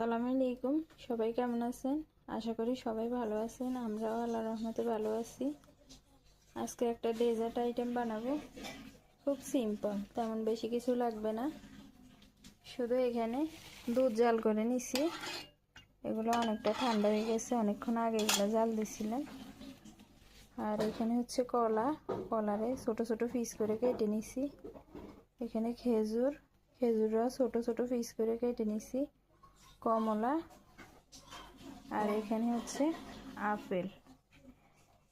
আসসালামু আলাইকুম। সবাই কেমন আছেন? আশা করি সবাই ভালো আছেন। আমরাও আল্লাহর রহমতে ভালো আছি। আজকে একটা ডেজার্ট আইটেম বানাবো, খুব সিম্পল, তেমন বেশি কিছু লাগবে না। শুধু এখানে দুধ জাল করে নিছি। এগুলো অনেকটা ঠান্ডা হয়ে গেছে, অনেকক্ষণ আগে এগুলো জাল দিছিলাম। আর এখানে হচ্ছে কলারে ছোট ছোট পিস করে কেটে নিছি। এখানে খেজুরও ছোট ছোট পিস করে কেটে নিছি। কমলা, আর এখানে হচ্ছে আপেল।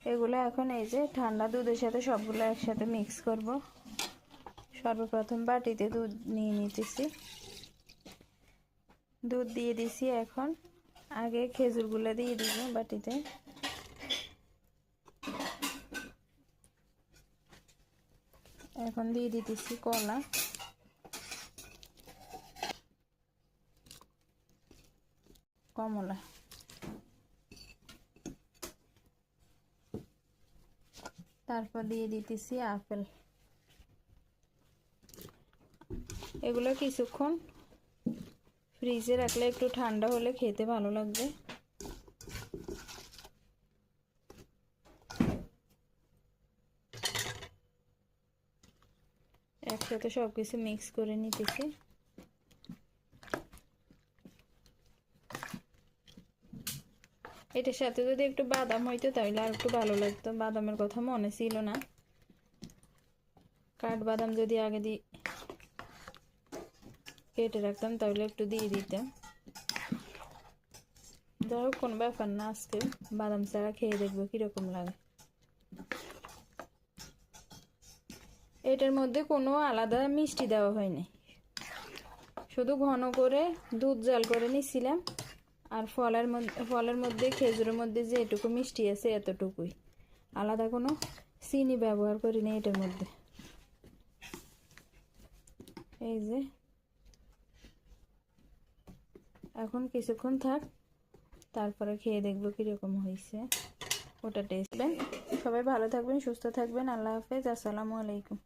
এগুলো এখন এই যে ঠান্ডা দুধের সাথে সবগুলো একসাথে মিক্স করব। সর্বপ্রথম বাটিতে দুধ নিয়ে নিতেছি, দুধ দিয়ে দিছি। এখন আগে খেজুরগুলো দিয়ে দিব বাটিতে। এখন দিয়ে দিতেছি কমলা, তারপর দিয়ে দিতেছি আপেল। এগুলো কিছুক্ষণ ফ্রিজে রাখলে একটু ঠান্ডা হলে খেতে ভালো লাগবে। একসাথে সবকিছু মিক্স করে নিতেছি। এটার সাথে যদি একটু বাদাম হইতো তাহলে আর একটু ভালো লাগতো। বাদামের কথা মনে ছিল না। কাঠবাদাম যদি আগে দিয়ে কেটে রাখতাম তাহলে একটু দিয়ে দিতাম। যাই হোক, কোনো ব্যাপার না, আজকে বাদাম ছাড়া খেয়ে দেখবো কিরকম লাগে। এটার মধ্যে কোনো আলাদা মিষ্টি দেওয়া হয়নি, শুধু ঘন করে দুধ জাল করে নিছিলাম। আর ফলের মধ্যে খেজুরের মধ্যে যে এটুকু মিষ্টি আছে এতটুকুই, আলাদা কোনো চিনি ব্যবহার করিনি এটার মধ্যে। এই যে এখন কিছুক্ষণ থাক, তারপরে খেয়ে দেখবো কিরকম হয়েছে। ওটা টেস্ট। সবাই ভালো থাকবেন, সুস্থ থাকবেন। আল্লাহ হাফেজ। আসসালামু আলাইকুম।